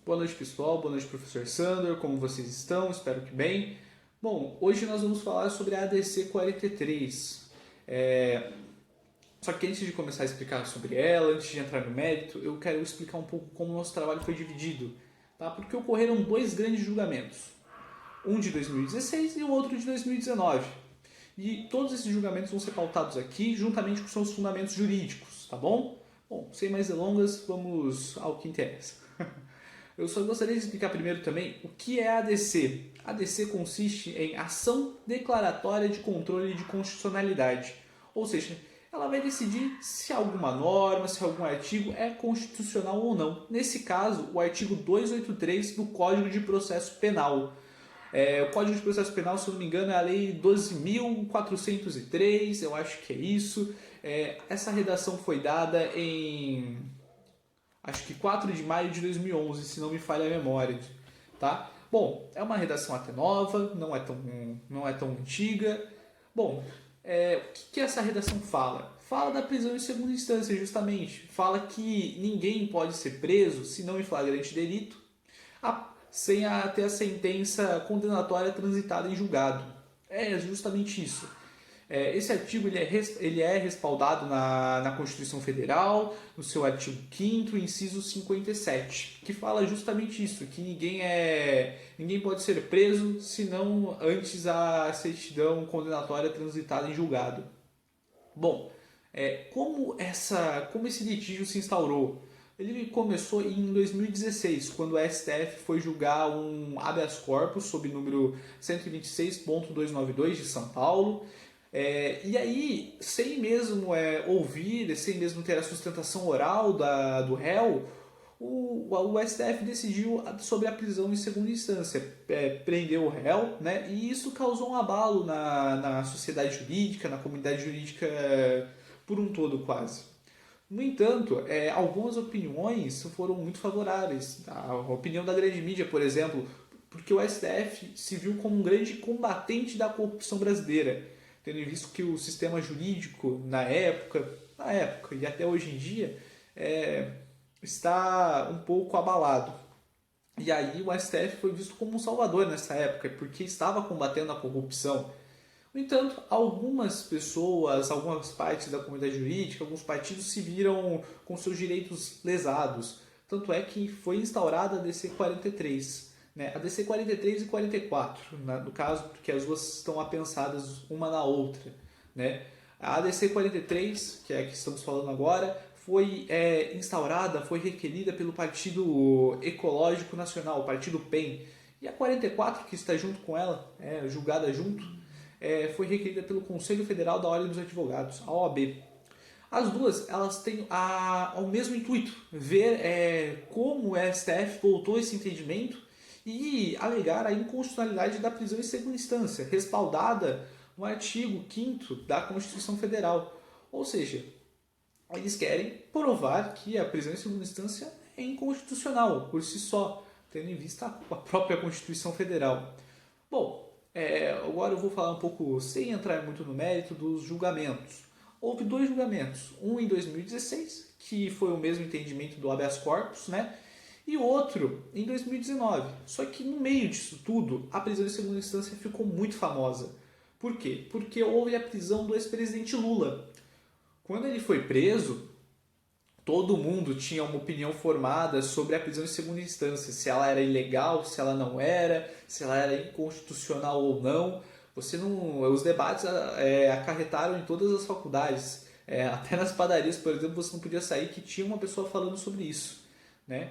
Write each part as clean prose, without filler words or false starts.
Boa noite, pessoal. Boa noite, professor Sandor. Como vocês estão? Espero que bem. Bom, hoje nós vamos falar sobre a ADC 43. Só que antes de começar a explicar sobre ela, antes de entrar no mérito, eu quero explicar um pouco como o nosso trabalho foi dividido. Tá? Porque ocorreram dois grandes julgamentos. Um de 2016 e o outro de 2019. E todos esses julgamentos vão ser pautados aqui, juntamente com seus fundamentos jurídicos, tá bom? Bom, sem mais delongas, vamos ao que interessa. Eu só gostaria de explicar primeiro também o que é a ADC. A ADC consiste em ação declaratória de controle de constitucionalidade. Ou seja, ela vai decidir se alguma norma, se algum artigo é constitucional ou não. Nesse caso, o artigo 283 do Código de Processo Penal. O Código de Processo Penal, se eu não me engano, é a Lei 12.403, eu acho que é isso. Essa redação foi dada em acho que 4 de maio de 2011, se não me falha a memória, tá? Bom, é uma redação até nova, não é tão antiga. Bom, o que essa redação fala? Fala da prisão em segunda instância, justamente. Fala que ninguém pode ser preso, se não em flagrante delito, sem ter a sentença condenatória transitada em julgado. É justamente isso. Esse artigo ele é respaldado na Constituição Federal, no seu artigo 5º, inciso 57, que fala justamente isso, que ninguém pode ser preso senão antes a certidão condenatória transitada em julgado. Bom, como esse litígio se instaurou? Ele começou em 2016, quando o STF foi julgar um habeas corpus sob número 126.292 de São Paulo. E aí, sem mesmo ouvir, sem mesmo ter a sustentação oral do réu, o STF decidiu sobre a prisão em segunda instância, prendeu o réu, né? E isso causou um abalo na sociedade jurídica, na comunidade jurídica por um todo quase. No entanto, algumas opiniões foram muito favoráveis. A opinião da grande mídia, por exemplo, porque o STF se viu como um grande combatente da corrupção brasileira, tendo visto que o sistema jurídico na época e até hoje em dia está um pouco abalado. E aí o STF foi visto como um salvador nessa época, porque estava combatendo a corrupção. No entanto, algumas pessoas, algumas partes da comunidade jurídica, alguns partidos se viram com seus direitos lesados. Tanto é que foi instaurada a DC 43. Né? A DC 43 e 44, no caso, porque as duas estão apensadas uma na outra. Né? A ADC 43, que é a que estamos falando agora, foi instaurada, foi requerida pelo Partido Ecológico Nacional, o Partido PEN. E a 44, que está junto com ela, julgada junto, foi requerida pelo Conselho Federal da Ordem dos Advogados, a OAB. As duas elas têm o mesmo intuito, ver como o STF voltou esse entendimento e alegar a inconstitucionalidade da prisão em segunda instância, respaldada no artigo 5º da Constituição Federal. Ou seja, eles querem provar que a prisão em segunda instância é inconstitucional por si só, tendo em vista a própria Constituição Federal. Bom, agora eu vou falar um pouco, sem entrar muito no mérito, dos julgamentos. Houve dois julgamentos, um em 2016, que foi o mesmo entendimento do habeas corpus, né? E outro em 2019. Só que no meio disso tudo, a prisão em segunda instância ficou muito famosa. Por quê? Porque houve a prisão do ex-presidente Lula. Quando ele foi preso, todo mundo tinha uma opinião formada sobre a prisão em segunda instância, se ela era ilegal, se ela não era, se ela era inconstitucional ou não. Os debates acarretaram em todas as faculdades, até nas padarias, por exemplo, você não podia sair que tinha uma pessoa falando sobre isso, né?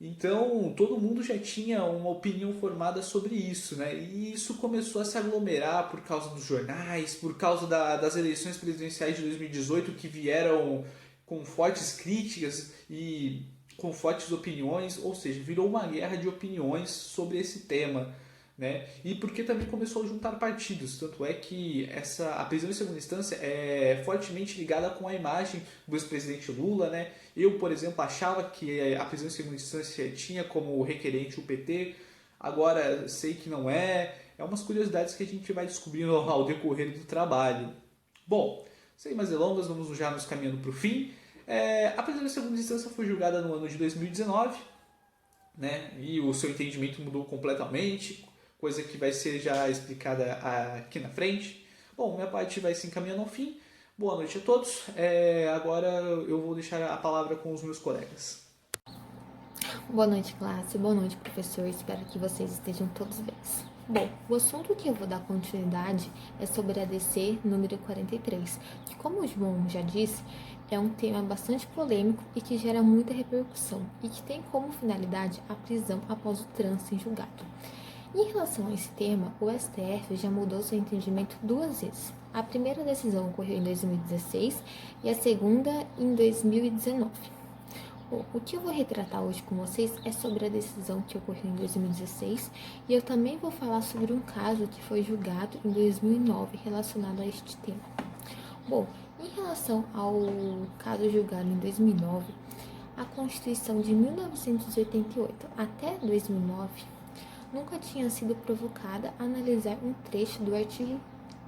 Então, todo mundo já tinha uma opinião formada sobre isso, né? E isso começou a se aglomerar por causa dos jornais, por causa das eleições presidenciais de 2018 que vieram com fortes críticas e com fortes opiniões, ou seja, virou uma guerra de opiniões sobre esse tema. Né? E porque também começou a juntar partidos, tanto é que a prisão em segunda instância é fortemente ligada com a imagem do ex-presidente Lula. Né? Eu, por exemplo, achava que a prisão em segunda instância tinha como requerente o PT, agora sei que não é. É umas curiosidades que a gente vai descobrindo ao decorrer do trabalho. Bom, sem mais delongas, vamos já nos caminhando para o fim. A prisão em segunda instância foi julgada no ano de 2019, né? E o seu entendimento mudou completamente, coisa que vai ser já explicada aqui na frente. Bom, minha parte vai se encaminhando ao fim. Boa noite a todos. Agora eu vou deixar a palavra com os meus colegas. Boa noite, classe. Boa noite, professor. Espero que vocês estejam todos bem. Bom, o assunto que eu vou dar continuidade é sobre a DC número 43, que, como o João já disse, é um tema bastante polêmico e que gera muita repercussão e que tem como finalidade a prisão após o trânsito em julgado. Em relação a esse tema, o STF já mudou seu entendimento 2 vezes. A primeira decisão ocorreu em 2016 e a segunda em 2019. Bom, o que eu vou retratar hoje com vocês é sobre a decisão que ocorreu em 2016 e eu também vou falar sobre um caso que foi julgado em 2009 relacionado a este tema. Bom, em relação ao caso julgado em 2009, a Constituição de 1988 até 2009 nunca tinha sido provocada a analisar um trecho do artigo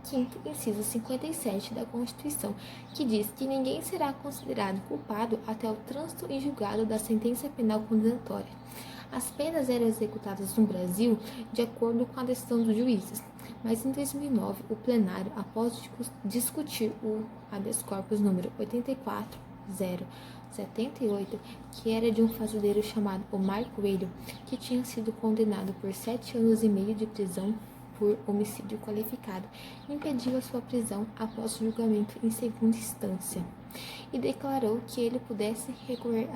5º, inciso 57 da Constituição, que diz que ninguém será considerado culpado até o trânsito em julgado da sentença penal condenatória. As penas eram executadas no Brasil de acordo com a decisão dos juízes, mas em 2009, o plenário, após discutir o habeas corpus número 84.078, que era de um fazendeiro chamado Omar Coelho, que tinha sido condenado por 7 anos e meio de prisão por homicídio qualificado, impediu a sua prisão após o julgamento em segunda instância e declarou que ele pudesse recorrer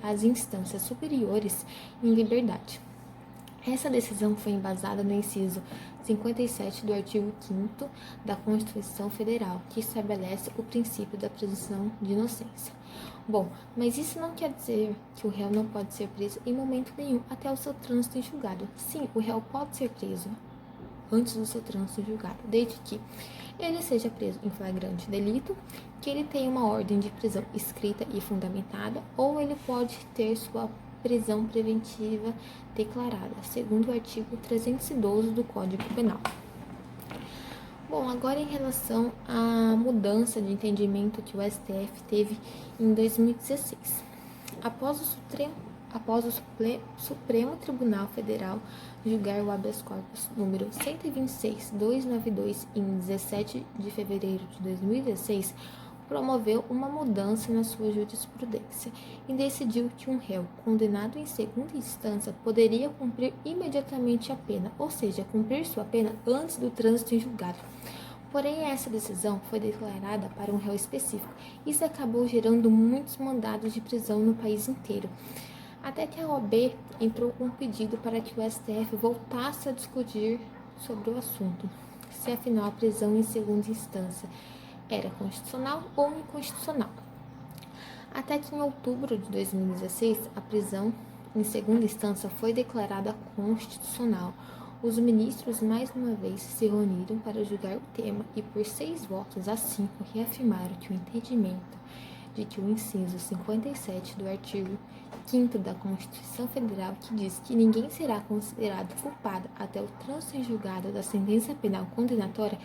às instâncias superiores em liberdade. Essa decisão foi embasada no inciso 57 do artigo 5º da Constituição Federal, que estabelece o princípio da presunção de inocência. Bom, mas isso não quer dizer que o réu não pode ser preso em momento nenhum até o seu trânsito em julgado. Sim, o réu pode ser preso antes do seu trânsito em julgado, desde que ele seja preso em flagrante delito, que ele tenha uma ordem de prisão escrita e fundamentada, ou ele pode ter sua prisão preventiva declarada, segundo o artigo 312 do Código Penal. Bom, agora em relação à mudança de entendimento que o STF teve em 2016. Após o Supremo Tribunal Federal julgar o habeas corpus número 126.292 em 17 de fevereiro de 2016, promoveu uma mudança na sua jurisprudência e decidiu que um réu condenado em segunda instância poderia cumprir imediatamente a pena, ou seja, cumprir sua pena antes do trânsito em julgado. Porém, essa decisão foi declarada para um réu específico. Isso acabou gerando muitos mandados de prisão no país inteiro, até que a OAB entrou com um pedido para que o STF voltasse a discutir sobre o assunto, se afinal a prisão em segunda instância era constitucional ou inconstitucional. Até que em outubro de 2016, a prisão em segunda instância foi declarada constitucional. Os ministros mais uma vez se reuniram para julgar o tema e por 6 votos a 5 reafirmaram que o entendimento de que o inciso 57 do artigo 5º da Constituição Federal, que diz que ninguém será considerado culpado até o trânsito em julgado da sentença penal condenatória,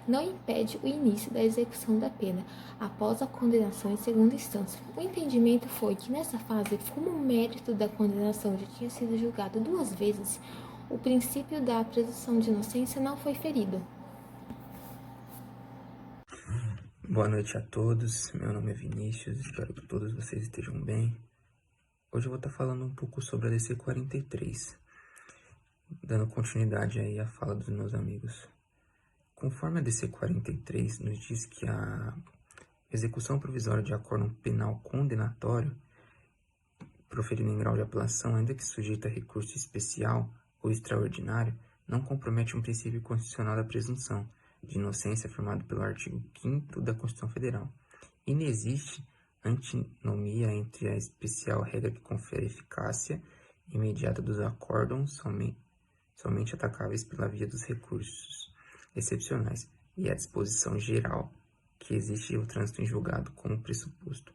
não impede o início da execução da pena após a condenação em segunda instância. O entendimento foi que nessa fase, como o mérito da condenação já tinha sido julgado 2 vezes, o princípio da presunção de inocência não foi ferido. Boa noite a todos, meu nome é Vinícius, espero que todos vocês estejam bem. Hoje eu vou estar falando um pouco sobre a DC 43, dando continuidade aí à fala dos meus amigos. Conforme a DC 43 nos diz que a execução provisória de acórdão penal condenatório, proferido em grau de apelação, ainda que sujeita a recurso especial ou extraordinário, não compromete um princípio constitucional da presunção de inocência afirmado pelo artigo 5º da Constituição Federal. E não existe antinomia entre a especial regra que confere eficácia imediata dos acórdãos somente atacáveis pela via dos recursos excepcionais e a disposição geral que existe o trânsito em julgado como pressuposto.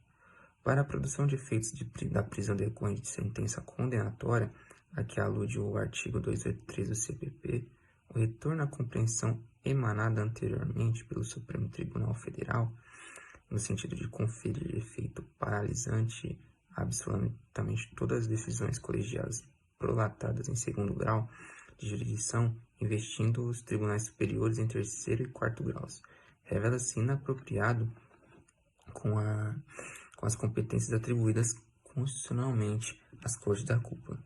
Para a produção de efeitos da prisão decorrente de sentença condenatória, a que alude o artigo 283 do CPP, o retorno à compreensão emanada anteriormente pelo Supremo Tribunal Federal, no sentido de conferir efeito paralisante absolutamente todas as decisões colegiadas prolatadas em segundo grau de jurisdição, investindo os tribunais superiores em terceiro e quarto graus. Revela-se inapropriado com as competências atribuídas constitucionalmente às cortes da cúpula.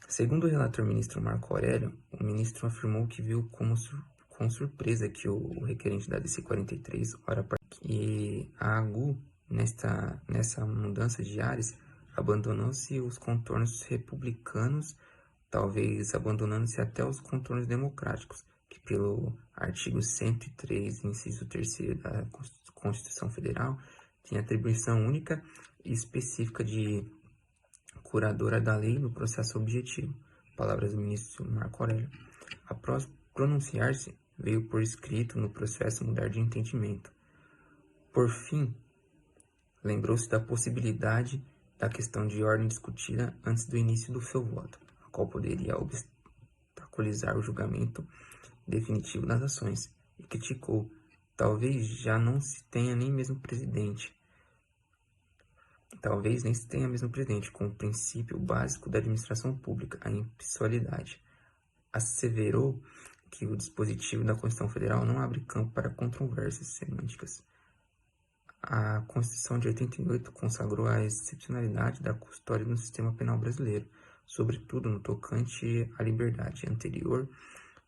Segundo o relator ministro Marco Aurélio, o ministro afirmou que viu com surpresa que o requerente da DC 43, que a AGU, nessa mudança de ares, abandonou-se os contornos republicanos, talvez abandonando-se até os contornos democráticos, que pelo artigo 103, inciso 3º da Constituição Federal, tem atribuição única e específica de curadora da lei no processo objetivo. Palavras do ministro Marco Aurélio. Após pronunciar-se, veio por escrito no processo mudar de entendimento. Por fim, lembrou-se da possibilidade da questão de ordem discutida antes do início do seu voto, a qual poderia obstaculizar o julgamento definitivo das ações, e criticou: talvez já não se tenha nem mesmo presidente. Talvez nem se tenha mesmo presidente, com o princípio básico da administração pública, a impessoalidade. Asseverou que o dispositivo da Constituição Federal não abre campo para controvérsias semânticas. A Constituição de 88 consagrou a excepcionalidade da custódia no sistema penal brasileiro, sobretudo no tocante à liberdade, anterior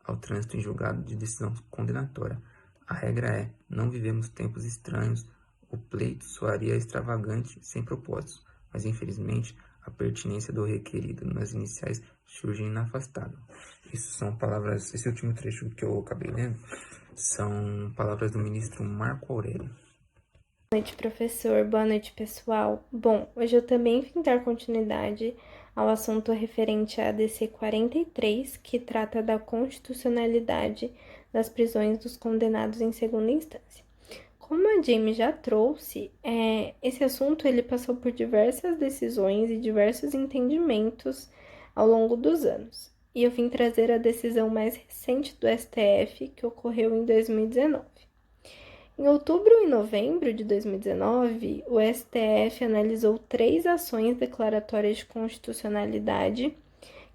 ao trânsito em julgado de decisão condenatória. A regra é: não vivemos tempos estranhos. O pleito soaria extravagante, sem propósitos, mas infelizmente a pertinência do requerido nas iniciais surge inafastável. Isso são palavras, esse último trecho que eu acabei lendo, são palavras do ministro Marco Aurélio. Boa noite, professor. Boa noite, pessoal. Bom, hoje eu também vim dar continuidade ao assunto referente à ADC 43, que trata da constitucionalidade das prisões dos condenados em segunda instância. Como a Jamie já trouxe, esse assunto ele passou por diversas decisões e diversos entendimentos ao longo dos anos. E eu vim trazer a decisão mais recente do STF, que ocorreu em 2019. Em outubro e novembro de 2019, o STF analisou 3 ações declaratórias de constitucionalidade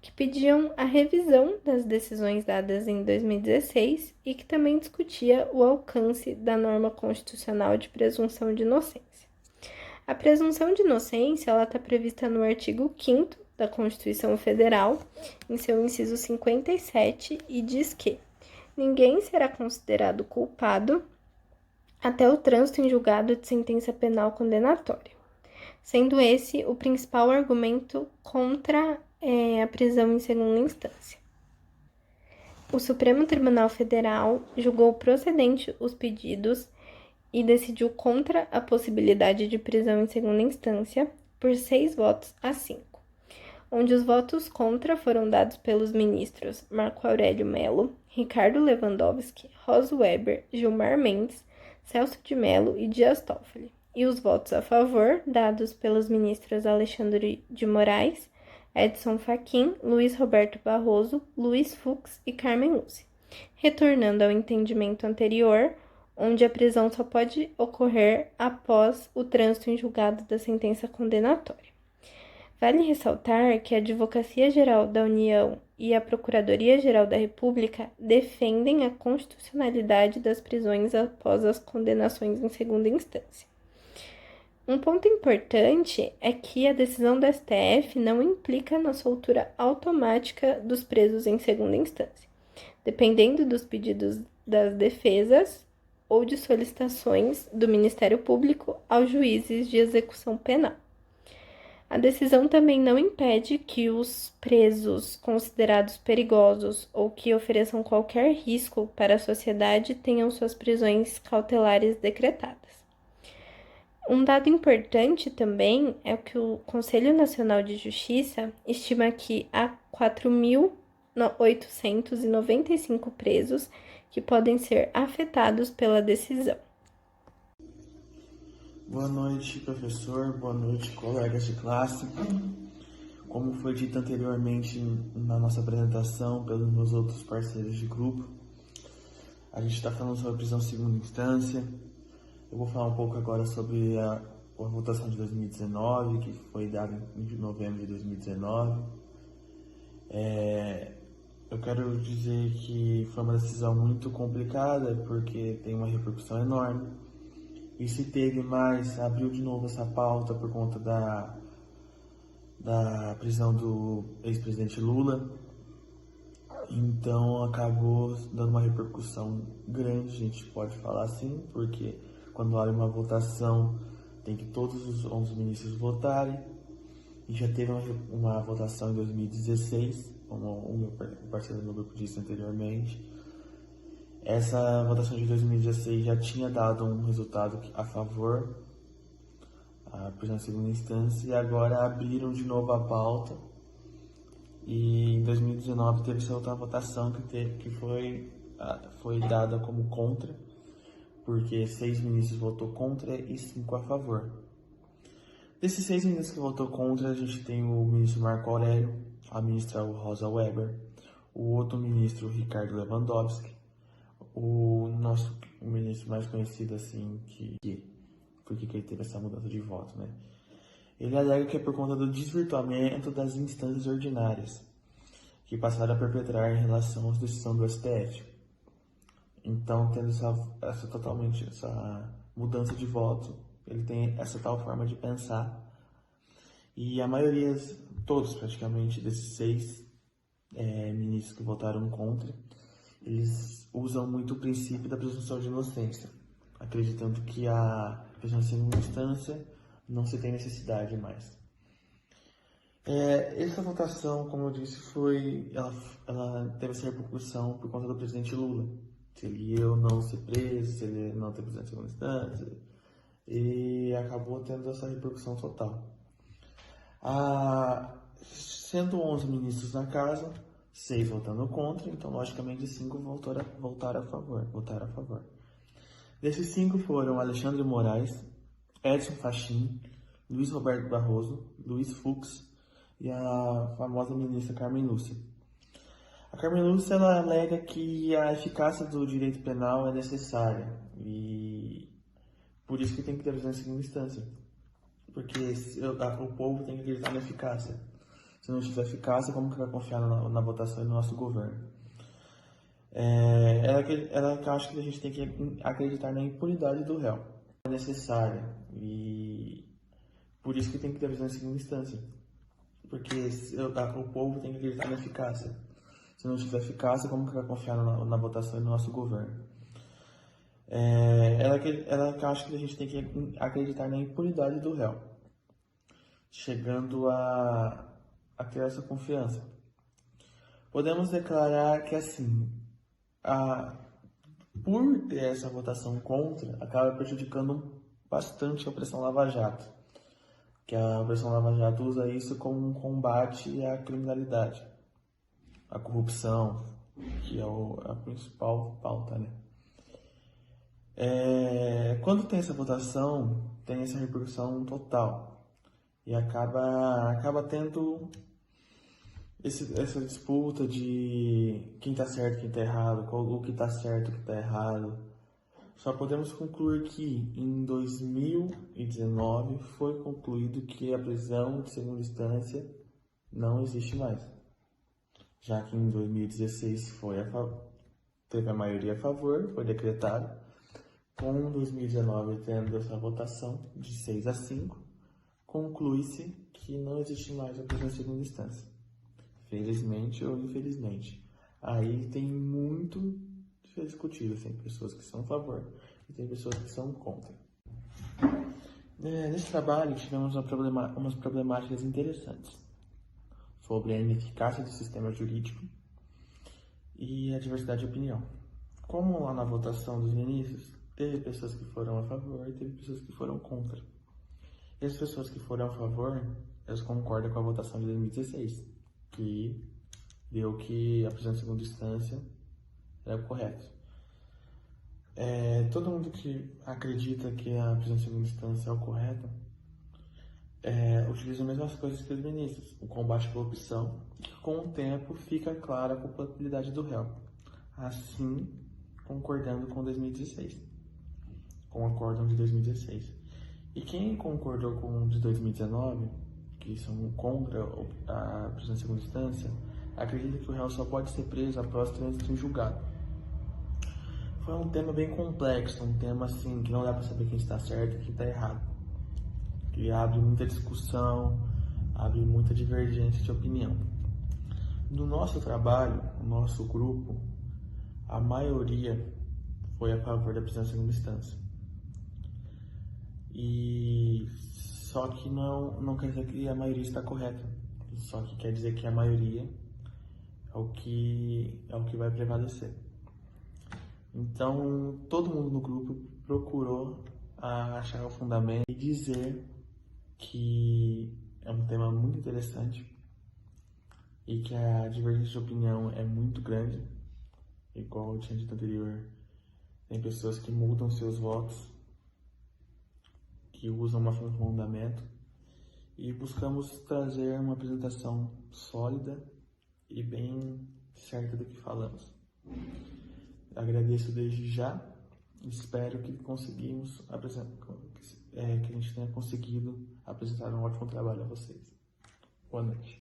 que pediam a revisão das decisões dadas em 2016 e que também discutia o alcance da norma constitucional de presunção de inocência. A presunção de inocência está prevista no artigo 5º da Constituição Federal, em seu inciso 57, e diz que ninguém será considerado culpado até o trânsito em julgado de sentença penal condenatória, sendo esse o principal argumento contra a prisão em segunda instância. O Supremo Tribunal Federal julgou procedente os pedidos e decidiu contra a possibilidade de prisão em segunda instância por 6 votos a 5, onde os votos contra foram dados pelos ministros Marco Aurélio Mello, Ricardo Lewandowski, Rosa Weber, Gilmar Mendes, Celso de Mello e Dias Toffoli, e os votos a favor dados pelos ministros Alexandre de Moraes, Edson Fachin, Luiz Roberto Barroso, Luiz Fux e Carmen Lúcia, retornando ao entendimento anterior, onde a prisão só pode ocorrer após o trânsito em julgado da sentença condenatória. Vale ressaltar que a Advocacia Geral da União e a Procuradoria-Geral da República defendem a constitucionalidade das prisões após as condenações em segunda instância. Um ponto importante é que a decisão do STF não implica na soltura automática dos presos em segunda instância, dependendo dos pedidos das defesas ou de solicitações do Ministério Público aos juízes de execução penal. A decisão também não impede que os presos considerados perigosos ou que ofereçam qualquer risco para a sociedade tenham suas prisões cautelares decretadas. Um dado importante também é que o Conselho Nacional de Justiça estima que há 4.895 presos que podem ser afetados pela decisão. Boa noite, professor. Boa noite, colegas de classe. Como foi dito anteriormente na nossa apresentação pelos meus outros parceiros de grupo, a gente está falando sobre prisão em segunda instância. Eu vou falar um pouco agora sobre a votação de 2019, que foi dada em novembro de 2019. Eu quero dizer que foi uma decisão muito complicada, porque tem uma repercussão enorme. E se teve mais, abriu de novo essa pauta por conta da prisão do ex-presidente Lula. Então acabou dando uma repercussão grande, a gente pode falar assim, porque quando olha uma votação tem que todos os 11 ministros votarem. E já teve uma votação em 2016, como o parceiro do meu grupo disse anteriormente. Essa votação de 2016 já tinha dado um resultado a favor, a prisão em segunda instância, e agora abriram de novo a pauta. E em 2019 teve essa outra votação que foi dada como contra, porque 6 ministros votou contra e 5 a favor. Desses 6 ministros que votou contra, a gente tem o ministro Marco Aurélio, a ministra Rosa Weber, o outro ministro Ricardo Lewandowski, o ministro mais conhecido assim, por que ele teve essa mudança de voto, né? Ele alega que é por conta do desvirtuamento das instâncias ordinárias, que passaram a perpetrar em relação às decisões do STF. Então, tendo essa mudança de voto, ele tem essa tal forma de pensar. E a maioria, todos praticamente, desses 6 ministros que votaram contra, eles usam muito o princípio da presunção de inocência, acreditando que a prisão em segunda instância não se tem necessidade mais. Essa votação, como eu disse, ela teve essa repercussão por conta do presidente Lula. Se ele ia ou não ser preso, se ele não ter prisão em segunda instância, e acabou tendo essa repercussão total. Sendo 11 ministros na casa, 6 votando contra, então logicamente 5 votaram a favor. Desses 5 foram Alexandre Moraes, Edson Fachin, Luiz Roberto Barroso, Luiz Fux e a famosa ministra Carmen Lúcia. A Carmen Lúcia ela alega que a eficácia do direito penal é necessária e por isso que tem que ter prisão em segunda instância, porque o povo tem que acreditar na eficácia. Se não tiver eficácia, como que vai confiar na votação e no nosso governo? Ela acha que a gente tem que acreditar na impunidade do réu. É necessária e por isso que tem que ter prisão em segunda instância, porque o povo tem que acreditar na eficácia. Se não tiver eficácia, como que vai confiar na votação e no nosso governo? Ela acha que a gente tem que acreditar na impunidade do réu, chegando a ter essa confiança. Podemos declarar que, assim, por ter essa votação contra, acaba prejudicando bastante a Operação Lava Jato, que a Operação Lava Jato usa isso como um combate à criminalidade, à corrupção, que é a principal pauta, né? Quando tem essa votação, tem essa repercussão total e acaba tendo essa disputa de quem está certo, quem está errado, o que está certo, o que está errado. Só podemos concluir que em 2019 foi concluído que a prisão de segunda instância não existe mais, já que em 2016 teve a maioria a favor, foi decretado. Com 2019 tendo essa votação de 6 a 5, conclui-se que não existe mais a prisão em segunda instância. Felizmente ou infelizmente. Aí tem muito de ser discutido. Tem pessoas que são a favor e tem pessoas que são contra. Nesse trabalho tivemos umas problemáticas interessantes sobre a ineficácia do sistema jurídico e a diversidade de opinião. Como lá na votação dos ministros, teve pessoas que foram a favor e teve pessoas que foram contra. E as pessoas que foram a favor, elas concordam com a votação de 2016, que deu que a prisão em segunda instância é o correto. Todo mundo que acredita que a prisão em segunda instância é o correto utiliza as mesmas coisas que os ministros, o combate à corrupção, que com o tempo fica clara a culpabilidade do réu, assim concordando com 2016. Com o acórdão de 2016. E quem concordou com o de 2019, que são contra a prisão em segunda instância, acredita que o réu só pode ser preso após trânsito em julgado. Foi um tema bem complexo, um tema assim que não dá para saber quem está certo e quem está errado. Que abre muita discussão, abre muita divergência de opinião. No nosso trabalho, no nosso grupo, a maioria foi a favor da prisão em segunda instância. E só que não quer dizer que a maioria está correta. Só que quer dizer que a maioria é o que vai prevalecer. Então, todo mundo no grupo procurou achar o fundamento e dizer que é um tema muito interessante e que a divergência de opinião é muito grande. Igual eu tinha dito anterior, tem pessoas que mudam seus votos, que usam um fundamento, e buscamos trazer uma apresentação sólida e bem certa do que falamos. Agradeço desde já, espero que conseguimos que a gente tenha conseguido apresentar um ótimo trabalho a vocês. Boa noite.